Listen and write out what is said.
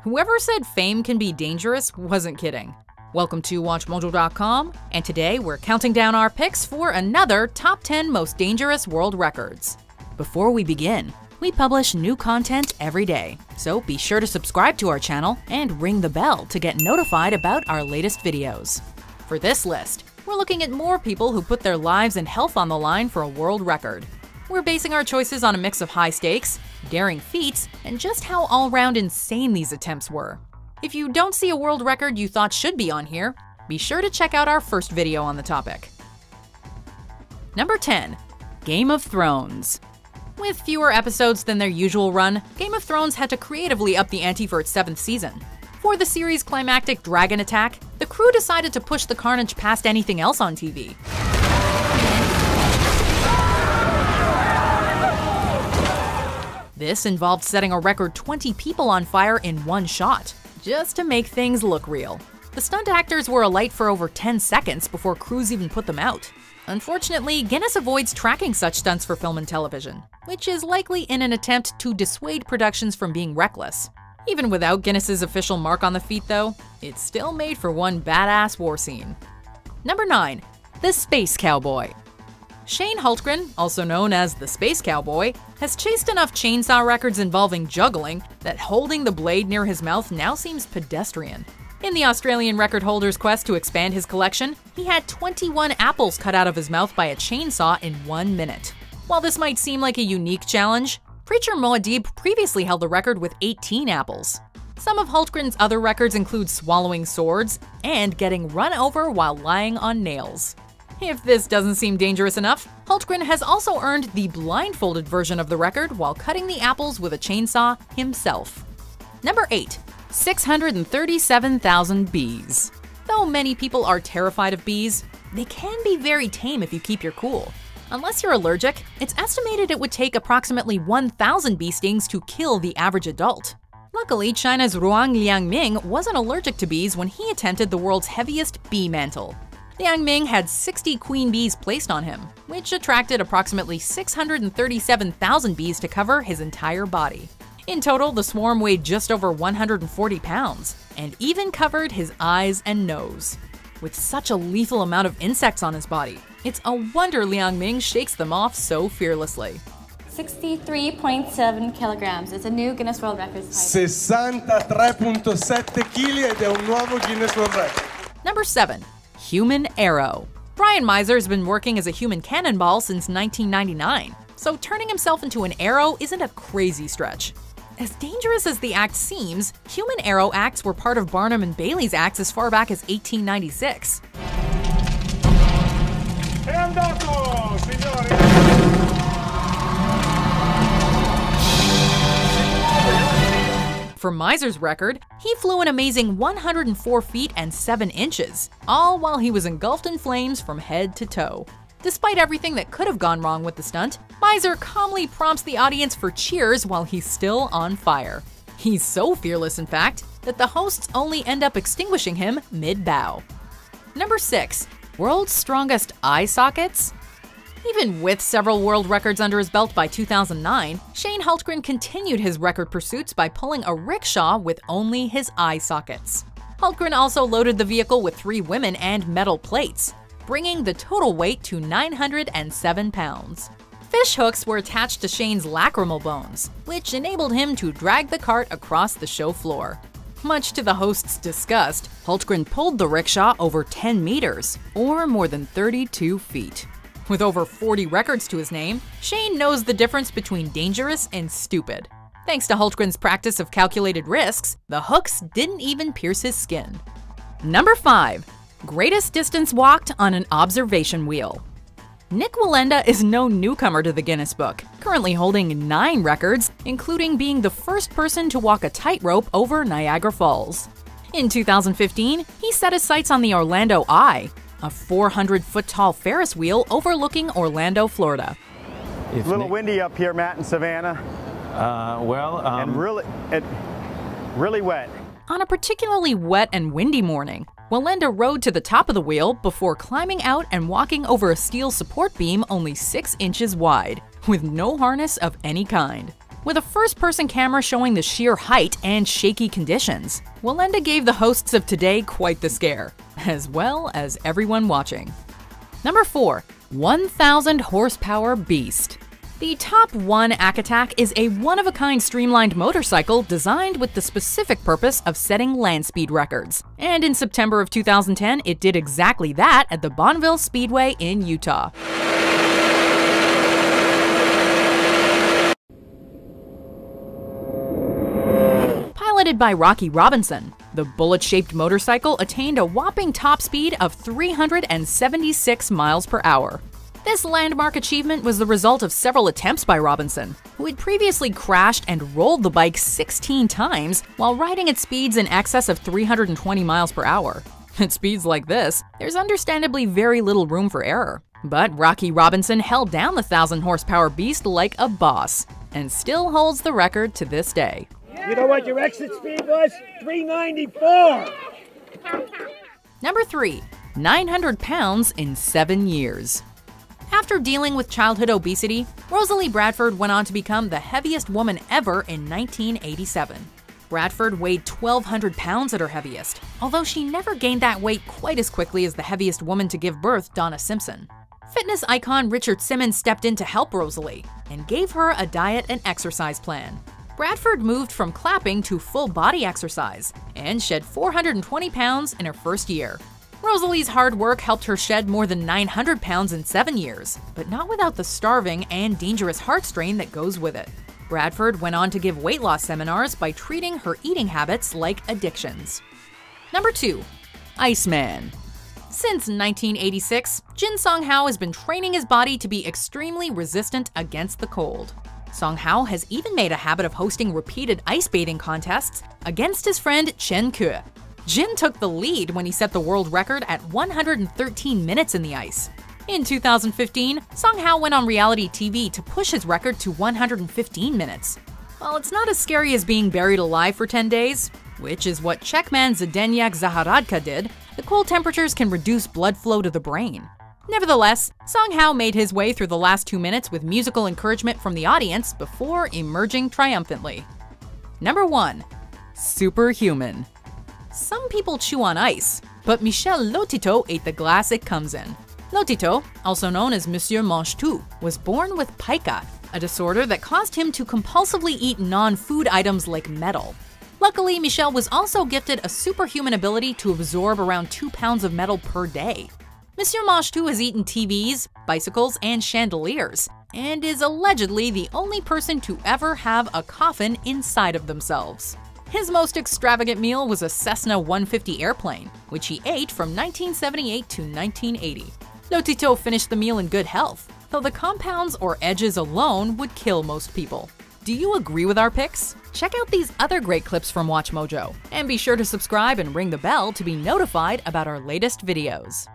Whoever said fame can be dangerous wasn't kidding. Welcome to WatchMojo.com, and today we're counting down our picks for another Top 10 Most Dangerous World Records. Before we begin, we publish new content every day, so be sure to subscribe to our channel and ring the bell to get notified about our latest videos. For this list, we're looking at more people who put their lives and health on the line for a world record. We're basing our choices on a mix of high stakes, daring feats, and just how all-round insane these attempts were. If you don't see a world record you thought should be on here, be sure to check out our first video on the topic. Number 10. Game of Thrones. With fewer episodes than their usual run, Game of Thrones had to creatively up the ante for its 7th season. For the series' climactic dragon attack, the crew decided to push the carnage past anything else on TV. This involved setting a record 20 people on fire in one shot, just to make things look real. The stunt actors were alight for over 10 seconds before crews even put them out. Unfortunately, Guinness avoids tracking such stunts for film and television, which is likely in an attempt to dissuade productions from being reckless. Even without Guinness's official mark on the feat though, it still made for one badass war scene. Number 9. The Space Cowboy. Shane Hultgren, also known as the Space Cowboy, has chased enough chainsaw records involving juggling that holding the blade near his mouth now seems pedestrian. In the Australian record holder's quest to expand his collection, he had 21 apples cut out of his mouth by a chainsaw in 1 minute. While this might seem like a unique challenge, preacher Muad'Dib previously held the record with 18 apples. Some of Hultgren's other records include swallowing swords and getting run over while lying on nails. If this doesn't seem dangerous enough, Hultgren has also earned the blindfolded version of the record while cutting the apples with a chainsaw himself. Number 8. 637,000 bees. Though many people are terrified of bees, they can be very tame if you keep your cool. Unless you're allergic, it's estimated it would take approximately 1,000 bee stings to kill the average adult. Luckily, China's Ruang Liangming wasn't allergic to bees when he attempted the world's heaviest bee mantle. Liangming had 60 queen bees placed on him, which attracted approximately 637,000 bees to cover his entire body. In total, the swarm weighed just over 140 pounds, and even covered his eyes and nose. With such a lethal amount of insects on his body, it's a wonder Liangming shakes them off so fearlessly. 63.7 kilograms. It's a new Guinness World Records title. 63.7 kg ed è un nuovo Guinness World Record. Number 7. Human arrow. Brian Miser's been working as a human cannonball since 1999, so turning himself into an arrow isn't a crazy stretch. As dangerous as the act seems, human arrow acts were part of Barnum and Bailey's acts as far back as 1896. È andato, signori! For Miser's record, he flew an amazing 104 feet and 7 inches, all while he was engulfed in flames from head to toe. Despite everything that could have gone wrong with the stunt, Miser calmly prompts the audience for cheers while he's still on fire. He's so fearless, in fact, that the hosts only end up extinguishing him mid-bow. Number 6. World's Strongest Eye Sockets. Even with several world records under his belt by 2009, Shane Hultgren continued his record pursuits by pulling a rickshaw with only his eye sockets. Hultgren also loaded the vehicle with 3 women and metal plates, bringing the total weight to 907 pounds. Fish hooks were attached to Shane's lacrimal bones, which enabled him to drag the cart across the show floor. Much to the host's disgust, Hultgren pulled the rickshaw over 10 meters, or more than 32 feet. With over 40 records to his name, Shane knows the difference between dangerous and stupid. Thanks to Hultgren's practice of calculated risks, the hooks didn't even pierce his skin. Number 5. Greatest distance walked on an observation wheel. Nick Wallenda is no newcomer to the Guinness Book, currently holding 9 records, including being the first person to walk a tightrope over Niagara Falls. In 2015, he set his sights on the Orlando Eye, a 400-foot-tall Ferris wheel overlooking Orlando, Florida. A little windy up here, Matt, in Savannah. And really wet. On a particularly wet and windy morning, Wallenda rode to the top of the wheel before climbing out and walking over a steel support beam only 6 inches wide, with no harness of any kind. with a first-person camera showing the sheer height and shaky conditions. Wallenda gave the hosts of today quite the scare, as well as everyone watching. Number 4. 1,000 horsepower beast. The Top 1 Attack is a one-of-a-kind streamlined motorcycle designed with the specific purpose of setting land speed records. And in September of 2010, it did exactly that at the Bonneville Speedway in Utah. Piloted by Rocky Robinson, the bullet-shaped motorcycle attained a whopping top speed of 376 miles per hour. This landmark achievement was the result of several attempts by Robinson, who had previously crashed and rolled the bike 16 times while riding at speeds in excess of 320 miles per hour. At speeds like this, there's understandably very little room for error. But Rocky Robinson held down the 1,000 horsepower beast like a boss, and still holds the record to this day. You know what your exit speed was? 394! Number 3. 900 pounds in 7 years. After dealing with childhood obesity, Rosalie Bradford went on to become the heaviest woman ever in 1987. Bradford weighed 1,200 pounds at her heaviest, although she never gained that weight quite as quickly as the heaviest woman to give birth, Donna Simpson. Fitness icon Richard Simmons stepped in to help Rosalie and gave her a diet and exercise plan. Bradford moved from clapping to full-body exercise and shed 420 pounds in her first year. Rosalie's hard work helped her shed more than 900 pounds in 7 years, but not without the starving and dangerous heart strain that goes with it. Bradford went on to give weight loss seminars by treating her eating habits like addictions. Number 2. Iceman. Since 1986, Jin Song-hao has been training his body to be extremely resistant against the cold. Song-hao has even made a habit of hosting repeated ice bathing contests against his friend Chen Ke. Jin took the lead when he set the world record at 113 minutes in the ice. In 2015, Song-hao went on reality TV to push his record to 115 minutes. While it's not as scary as being buried alive for 10 days, which is what Czechman Zdeněk Zaharadka did, the cold temperatures can reduce blood flow to the brain. Nevertheless, Song-hao made his way through the last 2 minutes with musical encouragement from the audience before emerging triumphantly. Number 1. Superhuman. Some people chew on ice, but Michel Lotito ate the glass it comes in. Lotito, also known as Monsieur Mange-Tout, was born with pica, a disorder that caused him to compulsively eat non-food items like metal. Luckily, Michel was also gifted a superhuman ability to absorb around 2 pounds of metal per day. Monsieur Mange-Tout has eaten TVs, bicycles, and chandeliers, and is allegedly the only person to ever have a coffin inside of themselves. His most extravagant meal was a Cessna 150 airplane, which he ate from 1978 to 1980. Lotito finished the meal in good health, though the compounds or edges alone would kill most people. Do you agree with our picks? Check out these other great clips from WatchMojo, and be sure to subscribe and ring the bell to be notified about our latest videos.